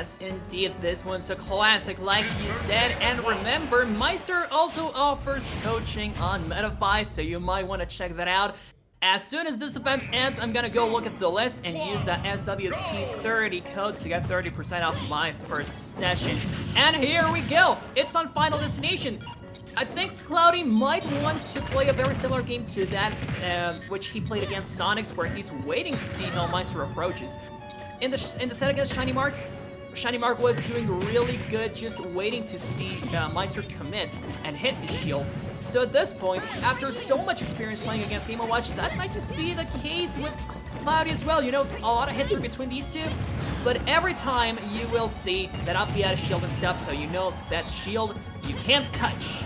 Yes, indeed, this one's a classic, like you said. And remember, Maister also offers coaching on Metafy, so you might want to check that out. As soon as this event ends, I'm gonna go look at the list and use the SWT30 code to get 30% off my first session. And here we go! It's on Final Destination. I think Cloudy might want to play a very similar game to that which he played against Sonics, where he's waiting to see how Maister approaches. In the set against Shiny Mark was doing really good, just waiting to see Maister commit and hit his shield. So at this point, after so much experience playing against Game & Watch, that might just be the case with Cloudy as well. You know, a lot of history between these two, but every time you will see that up he had a shield and stuff, so you know that shield you can't touch.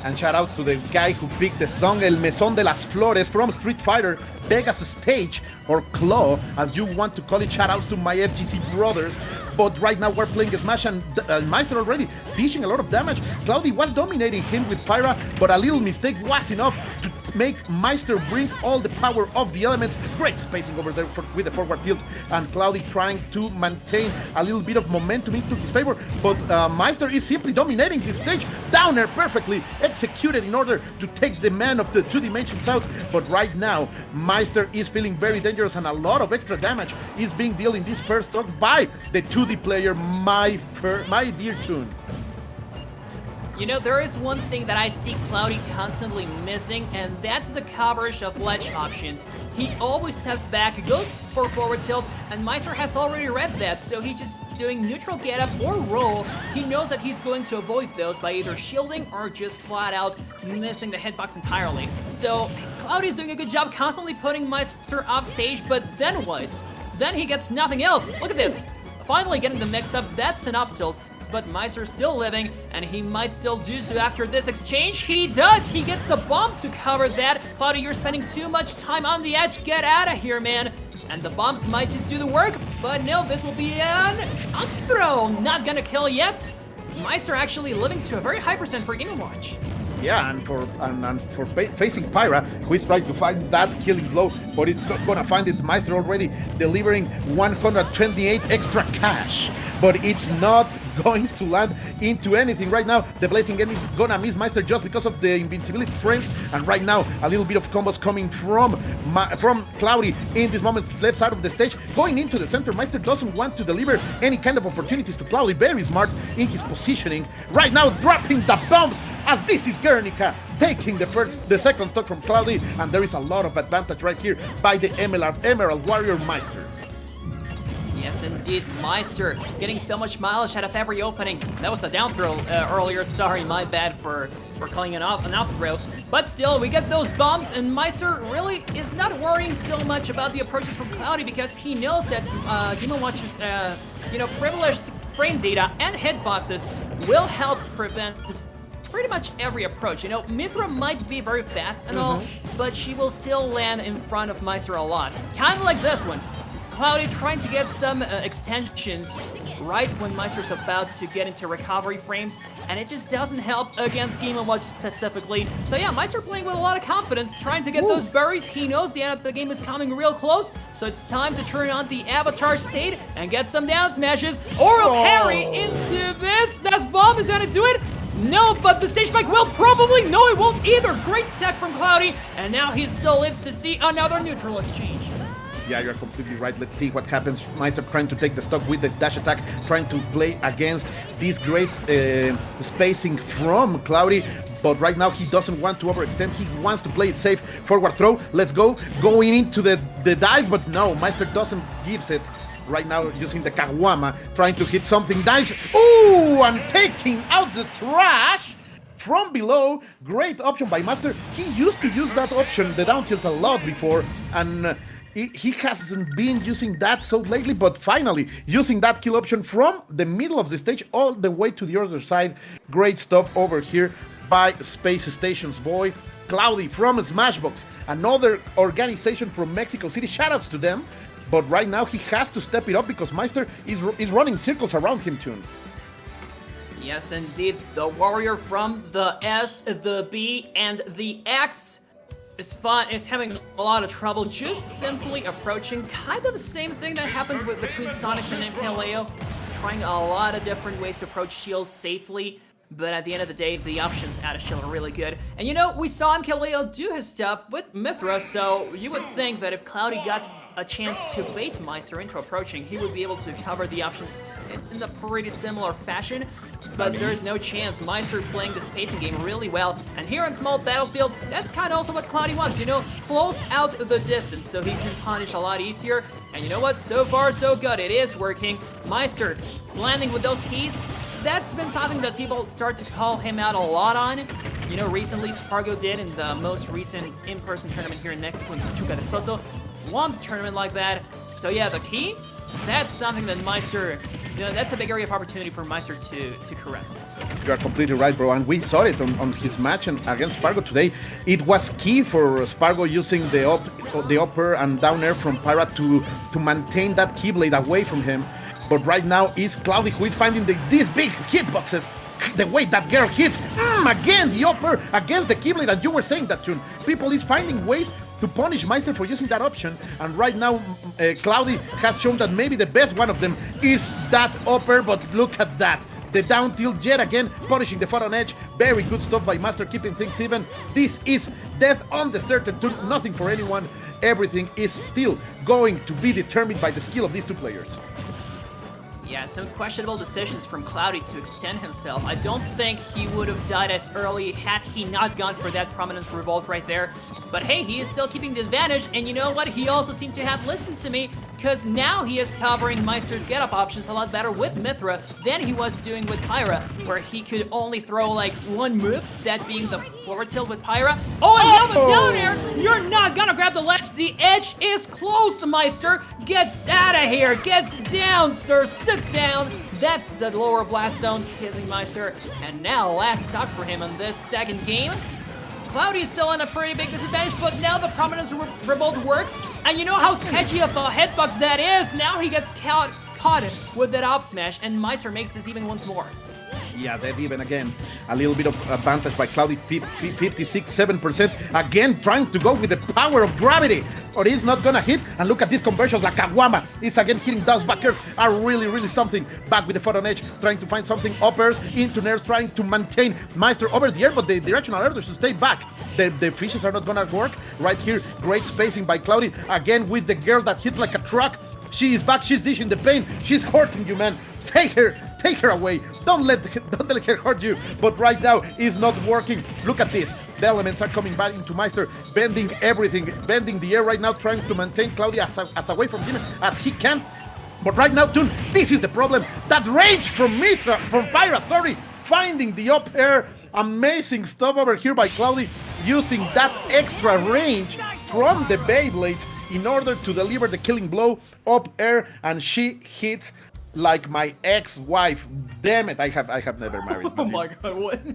And shoutouts to the guy who picked the song El Mesón de las Flores from Street Fighter, Vegas Stage, or Claw, as you want to call it. Shoutouts to my FGC brothers. But right now we're playing Smash, and Maister already dishing a lot of damage. Cloudy was dominating him with Pyra, but a little mistake was enough to make Maister bring all the power of the elements. Great spacing over there with the forward tilt, and Cloudy trying to maintain a little bit of momentum into his favor, but Maister is simply dominating this stage. Down air perfectly executed in order to take the man of the 2 dimensions out, but right now Maister is feeling very dangerous, and a lot of extra damage is being dealt in this first stock by the 2D player, my dear Toon. You know, there is one thing that I see Cloudy constantly missing, and that's the coverage of ledge options. He always steps back, goes for forward tilt, and Maister has already read that, so he's just doing neutral get up or roll. He knows that he's going to avoid those by either shielding or just flat out missing the hitbox entirely. So Cloudy's doing a good job constantly putting Maister off stage, but then what? Then he gets nothing else. Look at this. Finally getting the mix up, that's an up tilt. But Maister's still living, and he might still do so after this exchange. He does! He gets a bomb to cover that. Cloudy, you're spending too much time on the edge. Get out of here, man. And the bombs might just do the work, but no, this will be an up throw. Not gonna kill yet. Maister actually living to a very high percent for Game & Watch. Yeah, and for facing Pyra, who is trying to find that killing blow, but it's not gonna find it. Maister already delivering 128 extra cash, but it's not going to land into anything right now. The Blazing End is gonna miss Maister just because of the invincibility frames, and right now a little bit of combos coming from Cloudy in this moment, left side of the stage, going into the center. Maister doesn't want to deliver any kind of opportunities to Cloudy. Very smart in his positioning. Right now dropping the bombs, as this is Guernica taking the second stock from Cloudy, and there is a lot of advantage right here by the Emerald Warrior Maister. Yes, indeed, Maister getting so much mileage out of every opening. That was a down throw earlier. Sorry, my bad for calling an up throw. But still, we get those bombs, and Maister really is not worrying so much about the approaches from Cloudy, because he knows that Game & Watch's privileged frame data and hitboxes will help prevent pretty much every approach. You know, Mythra might be very fast and all, but she will still land in front of Maister a lot. Kind of like this one. Cloudy trying to get some extensions right when Maister's about to get into recovery frames, and it just doesn't help against Game & Watch specifically. So yeah, Maister playing with a lot of confidence, trying to get those berries. He knows the end of the game is coming real close, so it's time to turn on the Avatar state and get some down smashes. Oral parry into this. That's bomb. Is gonna do it? No, but the stage spike will probably. No, it won't either. Great tech from Cloudy, and now he still lives to see another neutral exchange. Yeah, you're completely right. Let's see what happens. Maister trying to take the stock with the dash attack, trying to play against this great spacing from Cloudy. But right now he doesn't want to overextend. He wants to play it safe. Forward throw. Let's go. Going into the dive, but no, Maister doesn't gives it. Right now using the Kawama, trying to hit something nice. Ooh, and taking out the trash from below. Great option by Maister. He used to use that option, the down tilt, a lot before, and he hasn't been using that so lately, but finally using that kill option from the middle of the stage all the way to the other side. Great stuff over here by Space Station's boy. Cloudy from Smashbox, another organization from Mexico City. Shoutouts to them. But right now he has to step it up because Maister is running circles around him, Toon. Yes, indeed. The warrior from the S, the B, and the X is having a lot of trouble just simply approaching. Kind of the same thing that happened between Sonics and Paleo. trying a lot of different ways to approach shield safely. But at the end of the day, the options out of shield are really good. And you know, we saw him Leo do his stuff with Mythra, so you would think that if Cloudy got a chance to bait Maister into approaching, he would be able to cover the options in a pretty similar fashion. But there's no chance. Maister playing the spacing game really well. And here on Small Battlefield, that's kind of also what Cloudy wants, you know, close out the distance so he can punish a lot easier. And you know what? So far, so good. It is working. Maister landing with those keys. That's been something that people start to call him out a lot on. You know, recently Spargo did in the most recent in-person tournament here in Mexico in Pachuca de Soto. Won a tournament like that. So yeah, the key, that's something that Maister, you know, that's a big area of opportunity for Maister to correct. You are completely right, bro, and we saw it on his match against Spargo today. It was key for Spargo using the upper and down air from Pyra to maintain that Keyblade away from him. But right now is Cloudy who is finding these big hitboxes. The way that girl hits, again, the upper against the Keyblade. And you were saying that, Tune. People is finding ways to punish Maister for using that option. And right now, Cloudy has shown that maybe the best one of them is that upper. But look at that. The down tilt yet again, punishing the photon edge. Very good stuff by Maister, keeping things even. This is death on the certain Tune. Nothing for anyone. Everything is still going to be determined by the skill of these two players. Yeah, some questionable decisions from Cloudy to extend himself. I don't think he would have died as early had he not gone for that prominent revolt right there. But hey, he is still keeping the advantage, and you know what? He also seemed to have listened to me, because now he is covering Maister's get-up options a lot better with Mythra than he was doing with Pyra, where he could only throw like one move, that being the forward tilt with Pyra. Oh, and now the down air! You're not gonna grab the ledge! The edge is close, Maister! Get out of here! Get down, sir! Sit down! That's the lower blast zone kissing Maister. And now, last stock for him in this second game. Cloudy is still in a pretty big disadvantage, but now the Prominence Revolt works. And you know how sketchy of a hitbox that is? Now he gets caught with that up smash, and Maister makes this even once more. Yeah, that even again. A little bit of advantage by Cloudy, 56-7%. Again, trying to go with the power of gravity. Or he's not gonna hit. And look at these conversions like Kawama. It's again hitting those backers are really something. Back with the photon edge, trying to find something uppers into nerves, trying to maintain Maister over the air, but the directional air should stay back. The fishes are not gonna work. Right here, great spacing by Cloudy. Again with the girl that hits like a truck. She is back, she's dishing the pain, she's hurting you, man. Take her away. Don't let her hurt you. But right now, it's not working. Look at this. The elements are coming back into Maister, bending everything, bending the air right now, trying to maintain Cloudy as away from him as he can. But right now, Tune, this is the problem. That range from Pyra, finding the up air. Amazing stuff over here by Cloudy, using that extra range from the Beyblades in order to deliver the killing blow up air, and she hits like my ex-wife. Damn it, I have never married. Oh my god, what?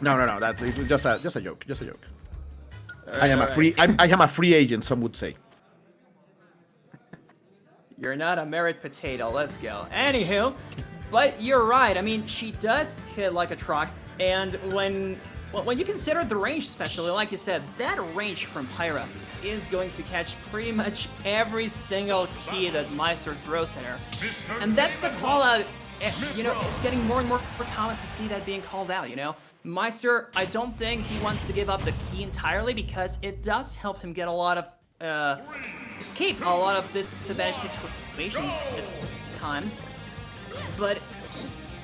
No, that's it was just a joke. Right, I am a free agent, some would say. You're not a merit potato, let's go. Anywho, but you're right, I mean, she does hit like a truck, and when you consider the range especially, like you said, that range from Pyra is going to catch pretty much every single key that Maister throws at her. And that's the call out, you know, it's getting more and more common to see that being called out, you know? Maister, I don't think he wants to give up the key entirely because it does help him get a lot of, escape a lot of disadvantaged situations at times. But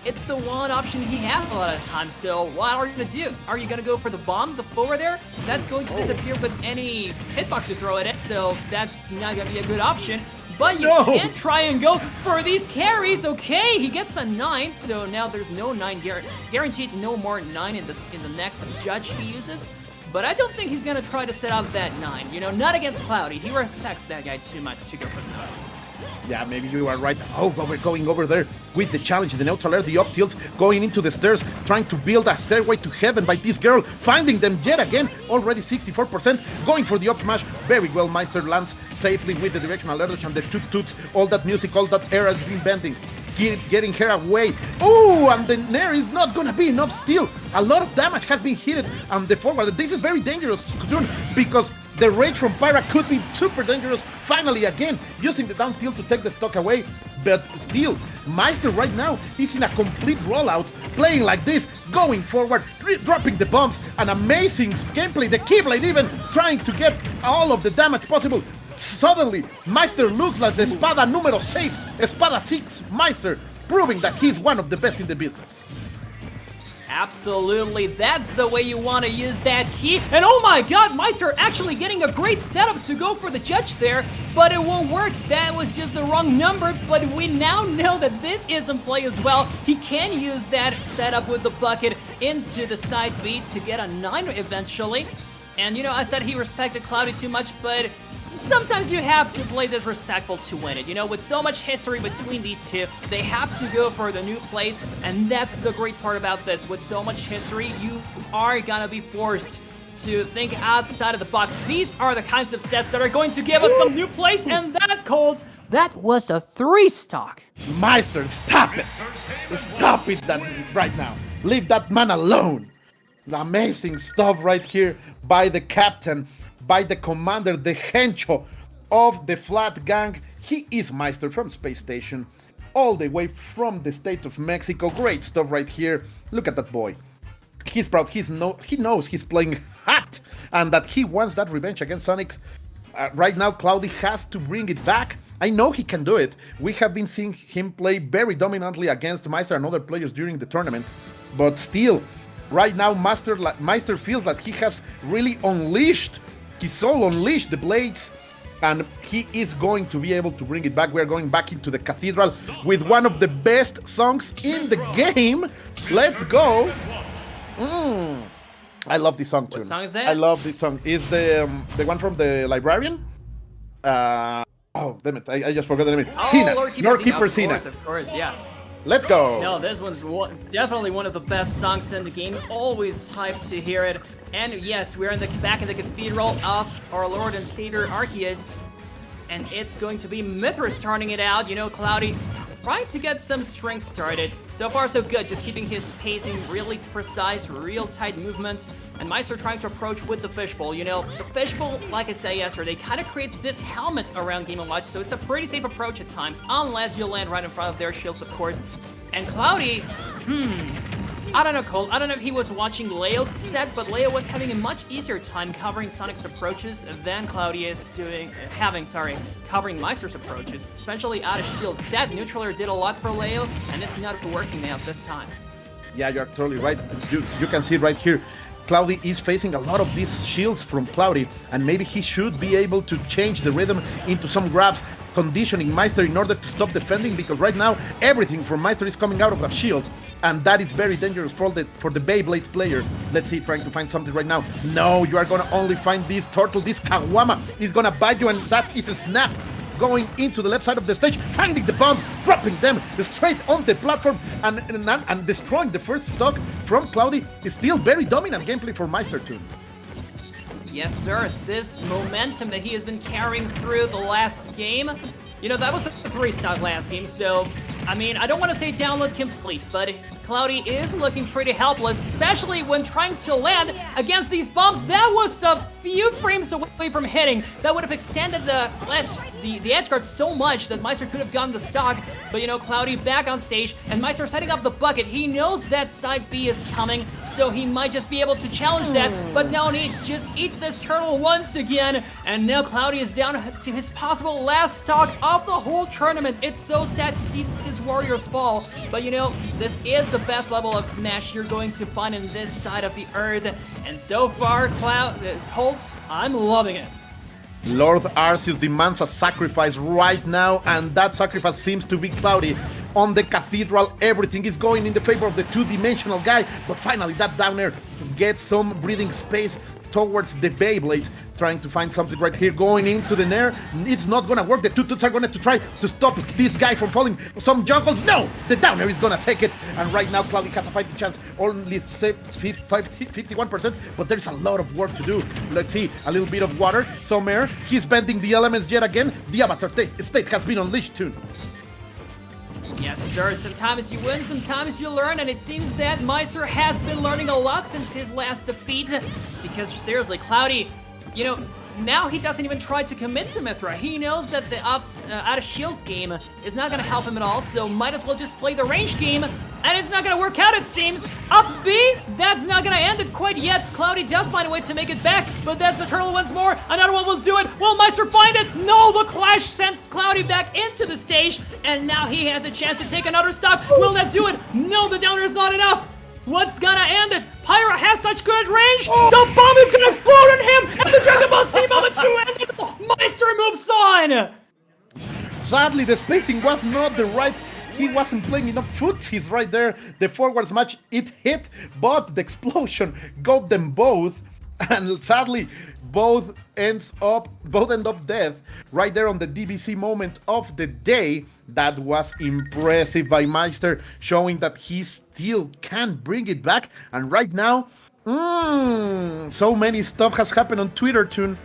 it's the one option he has a lot of times, so what are you going to do? Are you going to go for the bomb, the forward there? That's going to disappear with any hitbox you throw at it, so that's not going to be a good option. But you can try and go for these carries. Okay, he gets a 9, so now there's no 9 guaranteed, no more 9 in the next judge he uses. But I don't think he's going to try to set up that 9, you know, not against Cloudy. He respects that guy too much to go for the 9. Yeah, maybe you are right. Oh, we're going over there with the challenge, the neutral air, the up tilts, going into the stairs, trying to build a stairway to heaven by this girl, finding them yet again, already 64%, going for the up smash. Very well, Maister lands safely with the directional air and the toot-toots, all that music, all that air has been bending. Getting her away. Oh, and the nair is not gonna be enough still. A lot of damage has been hit on the forward. This is very dangerous, because the rage from Pyra could be super dangerous. Finally, again, using the down tilt to take the stock away. But still, Maister right now is in a complete rollout, playing like this, going forward, dropping the bombs, an amazing gameplay, the Keyblade even, trying to get all of the damage possible. Suddenly, Maister looks like the Espada número 6, Espada 6 Maister, proving that he's one of the best in the business. Absolutely, that's the way you want to use that key. And oh my god, Maister actually getting a great setup to go for the judge there, but it won't work. That was just the wrong number, but we now know that this is in play as well. He can use that setup with the bucket into the side B to get a 9 eventually. And you know, I said he respected Cloudy too much, but sometimes you have to play disrespectful to win it. You know, with so much history between these two, they have to go for the new plays, and that's the great part about this. With so much history, you are gonna be forced to think outside of the box. These are the kinds of sets that are going to give us some new plays, and that cold, that was a 3 stock. Maister, stop it! Stop it right now. Leave that man alone. The amazing stuff right here by the captain, by the commander, the hencho of the Flat Gang. He is Maister from Space Station, all the way from the state of Mexico. Great stuff right here. Look at that boy. He's proud. He knows he's playing hot and that he wants that revenge against Sonic. Right now, Cloudy has to bring it back. I know he can do it. We have been seeing him play very dominantly against Maister and other players during the tournament. But still, right now, Maister feels that he has really unleashed his soul, unleashed the blades, and he is going to be able to bring it back. We're going back into the cathedral with one of the best songs in the game. Let's go. I love this song too. What song is that? I love this song. Is the one from the librarian? Oh, damn it. I just forgot the name. Oh, Lord Keeper Cena. Of course, yeah. Let's go. No, this one's definitely one of the best songs in the game. Always hyped to hear it. And yes, we're back in the cathedral of our Lord and Savior Arceus. And it's going to be Mythra starting it out. You know, Cloudy trying to get some strings started. So far, so good. Just keeping his pacing really precise, real tight movements. And Maister trying to approach with the fishbowl. You know, the fishbowl, like I said yesterday, kind of creates this helmet around Game & Watch. So it's a pretty safe approach at times, unless you land right in front of their shields, of course. And Cloudy, I don't know, Cole. I don't know if he was watching Leo's set, but Leo was having a much easier time covering Sonic's approaches than Cloudy is covering Maister's approaches, especially out of shield. That neutraler did a lot for Leo, and it's not working out this time. Yeah, you're totally right. You can see right here, Cloudy is facing a lot of these shields from Cloudy, and maybe he should be able to change the rhythm into some grabs, conditioning Maister in order to stop defending, because right now everything from Maister is coming out of a shield, and that is very dangerous for the Beyblade player. Let's see, trying to find something right now. No, you are gonna only find this turtle, this Kawama is gonna bite you, and that is a snap. Going into the left side of the stage, finding the bomb, dropping them straight on the platform, and destroying the first stock from Cloudy. Is still very dominant gameplay for Maister too. Yes, sir. This momentum that he has been carrying through the last game, you know, that was a 3-stock last game, so, I mean, I don't want to say download complete, but Cloudy is looking pretty helpless, especially when trying to land against these bombs. That was a few frames away from hitting. That would have extended the edge guard so much that Maister could have gotten the stock, but, you know, Cloudy back on stage, and Maister setting up the bucket. He knows that side B is coming, so he might just be able to challenge that, but now he just eat this turtle once again, and now Cloudy is down to his possible last stock of the whole tournament. It's so sad to see these warriors fall, but you know, this is the best level of Smash you're going to find in this side of the earth, and so far, Colt, I'm loving it. Lord Arceus demands a sacrifice right now, and that sacrifice seems to be Cloudy. On the cathedral, everything is going in the favor of the two-dimensional guy, but finally that down air gets some breathing space towards the Beyblades, trying to find something right here, going into the Nair. It's not gonna work. The Tutus are gonna try to stop this guy from falling. Some juggles, no! The down air is gonna take it, and right now Cloudy has a fighting chance, only 51%, but there's a lot of work to do. Let's see, a little bit of water, some air, he's bending the elements yet again. The Avatar state has been unleashed too. Yes, sir. Sometimes you win, sometimes you learn, and it seems that Maister has been learning a lot since his last defeat. Because seriously, Cloudy, you know, now he doesn't even try to commit to Mythra. He knows that the out-of-shield game is not gonna help him at all, so might as well just play the range game, and it's not gonna work out, it seems. Up B, that's not gonna end it quite yet. Cloudy does find a way to make it back, but that's the turtle once more. Another one will do it. Will Maister find it? No, the clash sends Cloudy back into the stage, and now he has a chance to take another stock. Will that do it? No, the downer is not enough. What's gonna end it? Pyra has such good range. The bomb is gonna explode on him, and the Dragon Ball Z moment to end it. Maister moves on. Sadly, the spacing was not the right. He wasn't playing enough footsies right there. The forward smash, it hit, but the explosion got them both. And sadly, both end up dead right there on the DBC moment of the day. That was impressive by Maister, showing that he still can bring it back. And right now, so many stuff has happened on Twitter, Tune.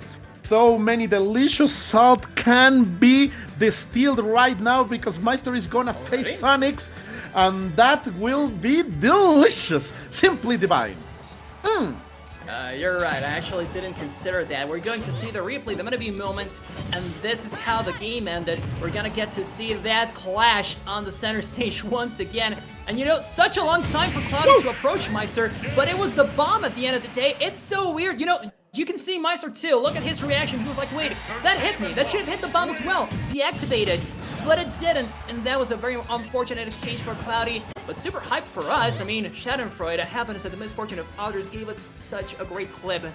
So many delicious salt can be distilled right now because Maister is gonna face Sonics, and that will be delicious, simply divine. You're right, I actually didn't consider that. We're going to see the replay, the Minute moment, and this is how the game ended. We're gonna get to see that clash on the center stage once again. And you know, such a long time for Cloudy to approach Maister, but it was the bomb at the end of the day. It's so weird, you know, you can see Maister too. Look at his reaction. He was like, wait, that hit me. That should have hit the bomb as well. Deactivated. But it didn't, and that was a very unfortunate exchange for Cloudy, but super hype for us. I mean, Schadenfreude happens that the misfortune of others gave us such a great clip. And